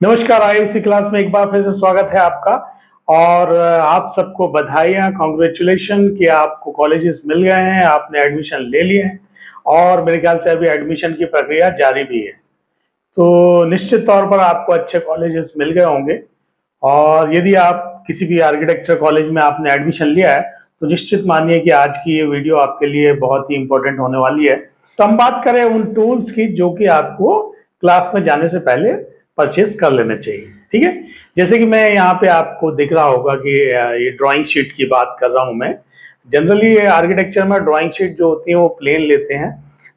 नमस्कार। ILC class में एक बार फिर से स्वागत है आपका। और आप सबको बधाइयाँ, कांग्रेचुलेशन कि आपको कॉलेजेस मिल गए हैं, आपने एडमिशन ले लिए हैं और मेरे ख्याल से अभी एडमिशन की प्रक्रिया जारी भी है। तो निश्चित तौर पर आपको अच्छे कॉलेजेस मिल गए होंगे। और यदि आप किसी भी आर्किटेक्चर कॉलेज में आपने एडमिशन लिया है तो निश्चित मानिए कि आज की ये वीडियो आपके लिए बहुत ही इंपॉर्टेंट होने वाली है। तो हम बात करें उन टूल्स की जो कि आपको क्लास में जाने से पहले परचेज कर लेने चाहिए। ठीक है, जैसे कि मैं यहाँ पे आपको दिख रहा होगा कि ये ड्राइंग शीट की बात कर रहा हूँ मैं। जनरली आर्किटेक्चर में ड्राइंग शीट जो होती है वो प्लेन लेते हैं,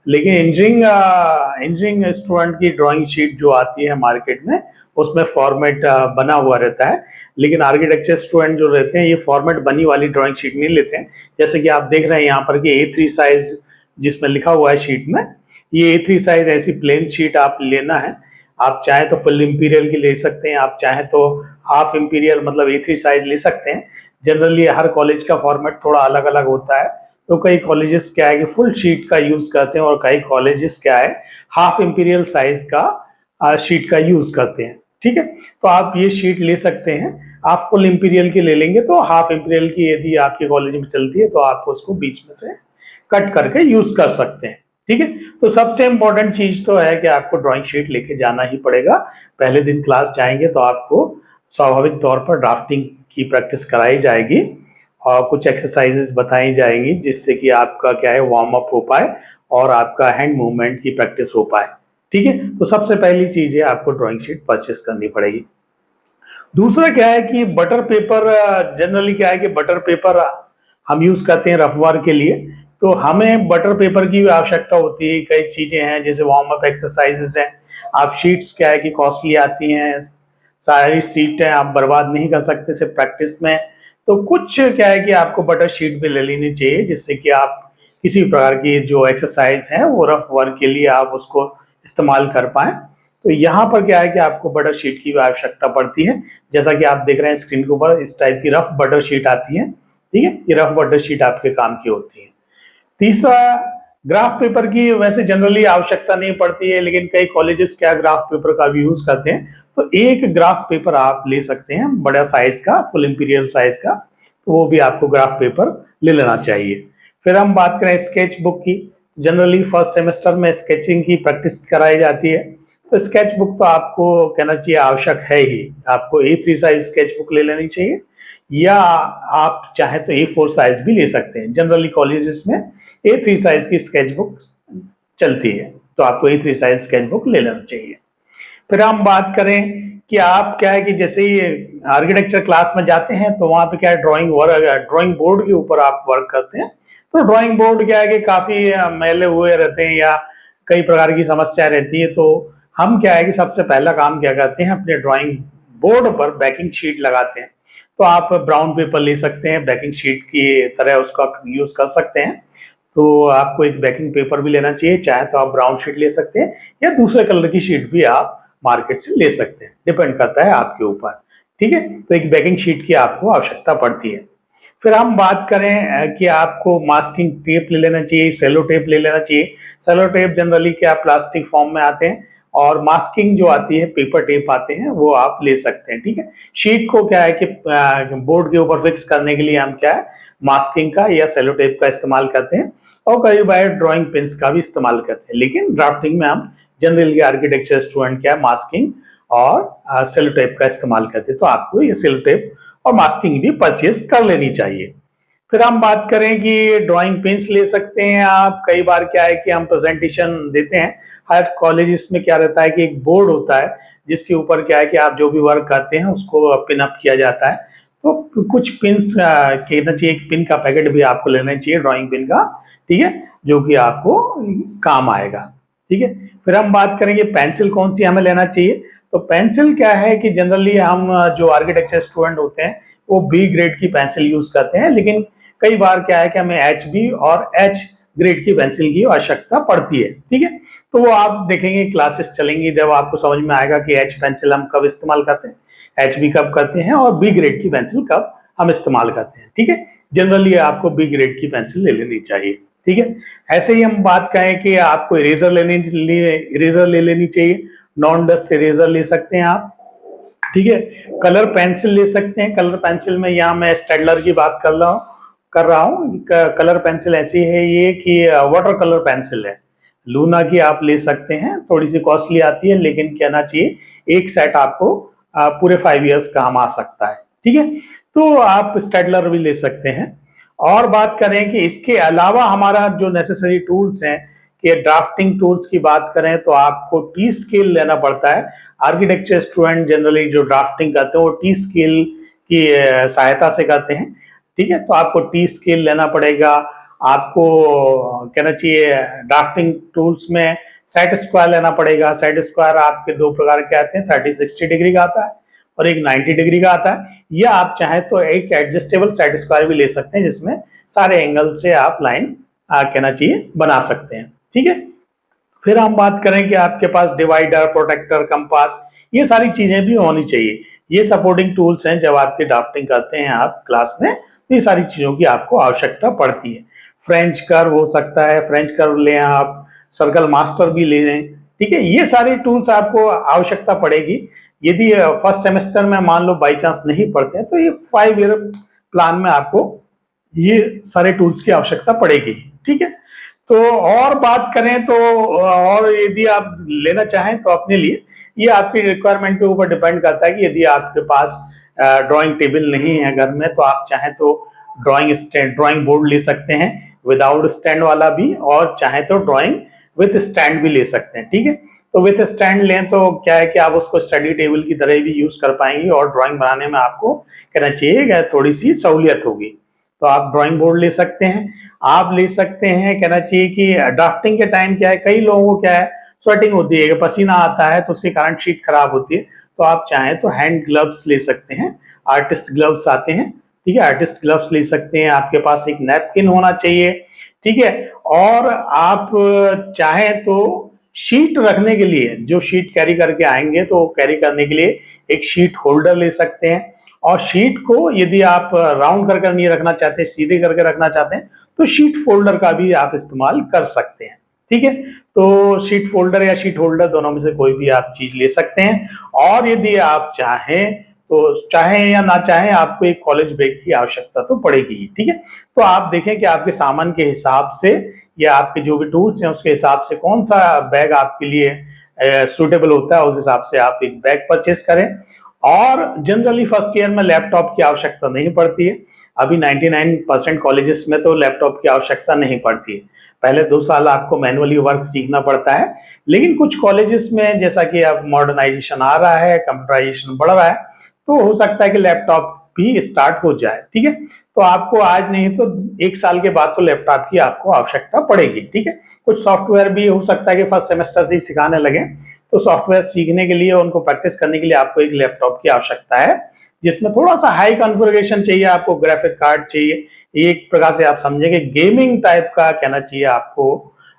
लेकिन इंजीनियरिंग स्टूडेंट की ड्राइंग शीट जो आती है मार्केट में उसमें फॉर्मेट बना हुआ रहता है। लेकिन आर्किटेक्चर स्टूडेंट जो रहते हैं ये फॉर्मेट बनी वाली ड्राइंग शीट नहीं लेते हैं। जैसे कि आप देख रहे हैं यहाँ पर कि A3 साइज जिसमें लिखा हुआ है शीट में, ये A3 साइज ऐसी प्लेन शीट आप लेना है। आप चाहे तो फुल इंपीरियल की ले सकते हैं, आप चाहे तो हाफ इंपीरियल मतलब A3 साइज ले सकते हैं। जनरली हर कॉलेज का फॉर्मेट थोड़ा अलग अलग होता है। तो कई कॉलेजेस क्या है कि फुल शीट का यूज करते हैं और कई कॉलेजेस क्या है हाफ इंपीरियल साइज का शीट का यूज करते हैं। ठीक है, तो आप ये शीट ले सकते हैं। आप फुल इंपीरियल की ले लेंगे तो हाफ इंपीरियल की यदि आपके कॉलेज में चलती है तो आप उसको बीच में से कट करके यूज कर सकते हैं। ठीक है, तो सबसे इंपॉर्टेंट चीज तो है कि आपको ड्राइंग शीट लेके जाना ही पड़ेगा। पहले दिन क्लास जाएंगे तो आपको स्वाभाविक तौर पर ड्राफ्टिंग की प्रैक्टिस कराई जाएगी और कुछ एक्सरसाइजेस बताई जाएंगी जिससे कि आपका क्या है वार्म अप हो पाए और आपका हैंड मूवमेंट की प्रैक्टिस हो पाए। ठीक है, तो सबसे पहली चीज है आपको ड्राइंग शीट परचेस करनी पड़ेगी। दूसरा क्या है कि बटर पेपर, जनरली क्या है कि बटर पेपर हम यूज करते हैं रफ वर्क के लिए। तो हमें बटर पेपर की भी आवश्यकता होती है। कई चीजें हैं जैसे वार्म अप एक्सरसाइजेस हैं। आप शीट्स क्या है कि कॉस्टली आती हैं, सारी सीटें आप बर्बाद नहीं कर सकते सिर्फ प्रैक्टिस में। तो कुछ क्या है कि आपको बटर शीट भी ले लेनी चाहिए जिससे कि आप किसी प्रकार की जो एक्सरसाइज है वो रफ वर्क के लिए आप उसको इस्तेमाल कर पाए। तो यहाँ पर क्या है कि आपको बटर शीट की भी आवश्यकता पड़ती है। जैसा कि आप देख रहे हैं स्क्रीन के ऊपर इस टाइप की रफ बटर शीट आती है। ठीक है, ये रफ बटर शीट आपके काम की होती है। तीसरा, ग्राफ पेपर की वैसे जनरली आवश्यकता नहीं पड़ती है, लेकिन कई कॉलेजेस क्या ग्राफ पेपर का भी यूज करते हैं। तो एक ग्राफ पेपर आप ले सकते हैं बड़ा साइज का, फुल इंपीरियल साइज का, तो वो भी आपको ग्राफ पेपर ले लेना चाहिए। फिर हम बात करें स्केच बुक की। जनरली फर्स्ट सेमेस्टर में स्केचिंग की प्रैक्टिस कराई जाती है। तो स्केच बुक तो आपको कहना चाहिए आवश्यक है ही। आपको A3 साइज स्केच बुक ले लेनी चाहिए या आप चाहे तो A4 साइज भी ले सकते हैं। जनरली कॉलेजेस में A3 साइज की स्केच बुक चलती है, तो आपको A3 साइज स्केच बुक ले लेना चाहिए। फिर हम बात करें कि आप क्या है कि जैसे ही आर्किटेक्चर क्लास में जाते हैं तो वहां पे क्या है ड्राइंग बोर्ड के ऊपर आप वर्क करते हैं। तो ड्राइंग बोर्ड क्या है कि काफी मैले हुए रहते हैं या कई प्रकार की समस्या रहती है। तो हम क्या है कि सबसे पहला काम क्या करते हैं, अपने ड्राइंग बोर्ड पर बैकिंग शीट लगाते हैं। तो आप ब्राउन पेपर ले सकते हैं, बैकिंग शीट की तरह उसका यूज कर सकते हैं। तो आपको एक बैकिंग पेपर भी लेना चाहिए, चाहे तो आप ब्राउन शीट ले सकते हैं या दूसरे कलर की शीट भी आप मार्केट से ले सकते हैं, डिपेंड करता है आपके ऊपर। ठीक है, तो एक बैकिंग शीट की आपको आवश्यकता पड़ती है। फिर हम बात करें कि आपको मास्किंग टेप ले लेना चाहिए, सेलो टेप ले लेना चाहिए। सेलो टेप जनरली क्या प्लास्टिक फॉर्म में आते हैं और मास्किंग जो आती है पेपर टेप आते हैं वो आप ले सकते हैं। ठीक है, शीट को क्या है कि बोर्ड के ऊपर फिक्स करने के लिए हम क्या है मास्किंग का या सेलो टेप का इस्तेमाल करते हैं और कई बार ड्राइंग पेन्स का भी इस्तेमाल करते हैं। लेकिन ड्राफ्टिंग में हम जनरली आर्किटेक्चर स्टूडेंट क्या मास्किंग और सेलो टेप का इस्तेमाल करते हैं। तो आपको ये सेलो टेप और मास्किंग भी परचेज कर लेनी चाहिए। फिर हम बात करें कि ड्राइंग पेन्स ले सकते हैं आप। कई बार क्या है कि हम प्रेजेंटेशन देते हैं, हर कॉलेज में क्या रहता है कि एक बोर्ड होता है जिसके ऊपर क्या है कि आप जो भी वर्क करते हैं उसको पिन अप किया जाता है। तो कुछ पिन्स कहना चाहिए, एक पिन का पैकेट भी आपको लेना चाहिए ड्राइंग पिन का। ठीक है, जो कि आपको काम आएगा। ठीक है, फिर हम बात करेंगे पेंसिल कौन सी हमें लेना चाहिए। तो पेंसिल क्या है कि जनरली हम जो आर्किटेक्चर स्टूडेंट होते हैं वो बी ग्रेड की पेंसिल यूज करते हैं, लेकिन कई बार क्या है कि हमें HB और H ग्रेड की पेंसिल की आवश्यकता पड़ती है। ठीक है, तो वो आप देखेंगे क्लासेस चलेंगी जब आपको समझ में आएगा कि H पेंसिल हम कब इस्तेमाल करते हैं, HB कब करते हैं और B ग्रेड की पेंसिल कब हम इस्तेमाल करते हैं। ठीक है, जनरली आपको B ग्रेड की पेंसिल ले लेनी चाहिए। ठीक है, ऐसे ही हम बात करें कि आपको इरेजर ले लेनी चाहिए। नॉन डस्ट इरेजर ले सकते हैं आप। ठीक है। कलर पेंसिल ले सकते हैं। कलर पेंसिल में यहाँ मैं स्टेडलर की बात कर रहा हूँ। कलर पेंसिल ऐसी है ये कि वाटर कलर पेंसिल है। लूना की आप ले सकते हैं, थोड़ी सी कॉस्टली आती है, लेकिन कहना चाहिए एक सेट आपको पूरे 5 इयर्स काम आ सकता है। ठीक है, तो आप स्टेडलर भी ले सकते हैं। और बात करें कि इसके अलावा हमारा जो नेसेसरी टूल्स हैं, कि ड्राफ्टिंग टूल्स की बात करें तो आपको टी स्केल लेना पड़ता है। आर्किटेक्चर स्टूडेंट जनरली जो ड्राफ्टिंग करते हैं वो टी स्केल की सहायता से करते हैं। ठीक है, तो आपको टी स्केल लेना पड़ेगा। आपको कहना चाहिए ड्राफ्टिंग टूल्स में सेट स्क्वायर लेना पड़ेगा। सेट स्क्वायर आपके दो प्रकार के आते हैं, 30-60 डिग्री का आता है और एक 90 डिग्री का आता है। या आप चाहें तो एक एडजस्टेबल सेट स्क्वायर भी ले सकते हैं, जिसमें सारे एंगल से आप लाइन कहना चाहिए बना सकते हैं। ठीक है, फिर हम बात करें कि आपके पास डिवाइडर, प्रोटेक्टर, कंपास, ये सारी चीजें भी होनी चाहिए। ये सपोर्टिंग टूल्स हैं जब आपकी ड्राफ्टिंग करते हैं आप क्लास में, तो ये सारी चीजों की आपको आवश्यकता पड़ती है। फ्रेंच कर्व हो सकता है, फ्रेंच कर्व लें आप, सर्कल मास्टर भी ले लें। ठीक है, ये सारे टूल्स आपको आवश्यकता पड़ेगी। यदि फर्स्ट सेमेस्टर में मान लो बाई चांस नहीं पढ़ते हैं, तो ये 5 ईयर प्लान में आपको ये सारे टूल्स की आवश्यकता पड़ेगी। ठीक है, तो और बात करें तो और यदि आप लेना चाहें तो अपने लिए, ये आपकी रिक्वायरमेंट के ऊपर डिपेंड करता है कि यदि आपके पास ड्राइंग टेबल नहीं है घर में, तो आप चाहें तो ड्राइंग बोर्ड ले सकते हैं, विदाउट स्टैंड वाला भी, और चाहे तो ड्राइंग विथ स्टैंड भी ले सकते हैं। ठीक है, तो विथ स्टैंड लें तो क्या है कि आप उसको स्टडी टेबल की तरह भी यूज कर पाएंगे और ड्राइंग बनाने में आपको कहना चाहिए थोड़ी सी सहूलियत होगी। तो आप ड्राइंग बोर्ड ले सकते हैं। आप ले सकते हैं, कहना चाहिए कि ड्राफ्टिंग के टाइम क्या है, कई लोगों को क्या है स्वेटिंग होती है, पसीना आता है, तो उसके कारण शीट खराब होती है। तो आप चाहें तो हैंड ग्लव्स ले सकते हैं, आर्टिस्ट ग्लव्स आते हैं। ठीक है, आर्टिस्ट ग्लव्स ले सकते हैं। आपके पास एक नैपकिन होना चाहिए। ठीक है, और आप चाहें तो शीट रखने के लिए, जो शीट कैरी करके आएंगे तो कैरी करने के लिए एक शीट होल्डर ले सकते हैं। और शीट को यदि आप राउंड कर नहीं रखना चाहते, सीधे करके रखना चाहते हैं, तो शीट फोल्डर का भी आप इस्तेमाल कर सकते हैं। ठीक है, तो शीट फोल्डर या शीट होल्डर दोनों में से कोई भी आप चीज ले सकते हैं। और यदि आप चाहें तो, चाहें या ना चाहें, आपको एक कॉलेज बैग की आवश्यकता तो पड़ेगी ही। ठीक है, तो आप देखें कि आपके सामान के हिसाब से या आपके जो भी टूल्स हैं उसके हिसाब से कौन सा बैग आपके लिए सूटेबल होता है, उस हिसाब से आप एक बैग परचेस करें। और जनरली फर्स्ट ईयर में लैपटॉप की आवश्यकता नहीं पड़ती है। अभी 99% कॉलेजेस में तो लैपटॉप की आवश्यकता नहीं पड़ती है। पहले 2 साल आपको मैनुअली वर्क सीखना पड़ता है, लेकिन कुछ कॉलेजेस में जैसा कि अब मॉडर्नाइजेशन आ रहा है, कंप्यूटराइजेशन बढ़ रहा है, तो हो सकता है कि लैपटॉप भी स्टार्ट हो जाए। ठीक है, तो आपको आज नहीं तो 1 साल के बाद तो लैपटॉप की आपको आवश्यकता पड़ेगी। ठीक है, कुछ सॉफ्टवेयर भी हो सकता है कि फर्स्ट सेमेस्टर से ही सिखाने लगे, तो सॉफ्टवेयर सीखने के लिए, उनको प्रैक्टिस करने के लिए आपको एक लैपटॉप की आवश्यकता है, जिसमें थोड़ा सा हाई कॉन्फ़िगरेशन चाहिए, आपको ग्राफिक कार्ड चाहिए। एक प्रकार से आप समझेंगे गेमिंग टाइप का कहना चाहिए, आपको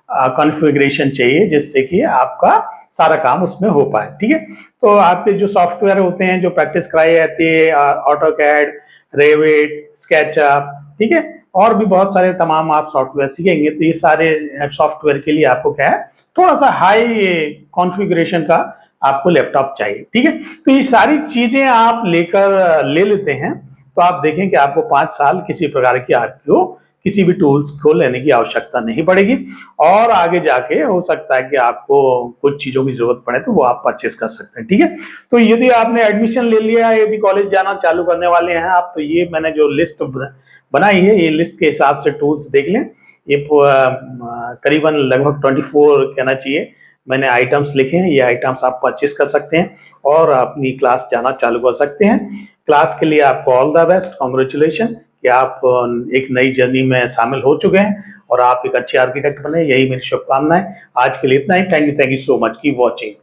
कॉन्फ़िगरेशन चाहिए, जिससे कि आपका सारा काम उसमें हो पाए। ठीक है, तो आपके जो सॉफ्टवेयर होते हैं जो प्रैक्टिस कराई जाती है, ऑटोकैड, रेविट, स्केचअप, ठीक है, और भी बहुत सारे तमाम आप सॉफ्टवेयर सीखेंगे, तो ये सारे सॉफ्टवेयर के लिए आपको क्या है, थोड़ा सा हाई कॉन्फ़िगरेशन का आपको लैपटॉप चाहिए। ठीक है, तो ये सारी चीजें आप लेकर ले लेते हैं, तो आप देखें कि आपको 5 साल किसी प्रकार की आपको किसी भी टूल्स को लेने की आवश्यकता नहीं पड़ेगी। और आगे जाके हो सकता है कि आपको कुछ चीजों की जरूरत पड़े तो वो आप परचेस कर सकते हैं। ठीक है, तो यदि आपने एडमिशन ले लिया है, यदि कॉलेज जाना चालू करने वाले हैं आप, तो ये मैंने जो लिस्ट बनाई है, ये लिस्ट के हिसाब से टूल्स देख लें। ये करीबन लगभग 24 कहना चाहिए मैंने आइटम्स लिखे हैं। ये आइटम्स आप परचेस कर सकते हैं और अपनी क्लास जाना चालू कर सकते हैं। क्लास के लिए आपको ऑल द बेस्ट, कांग्रेचुलेशन कि आप एक नई जर्नी में शामिल हो चुके हैं और आप एक अच्छे आर्किटेक्ट बने, यही मेरी शुभकामनाएं। आज के लिए इतना ही। Thank you so much, keep watching.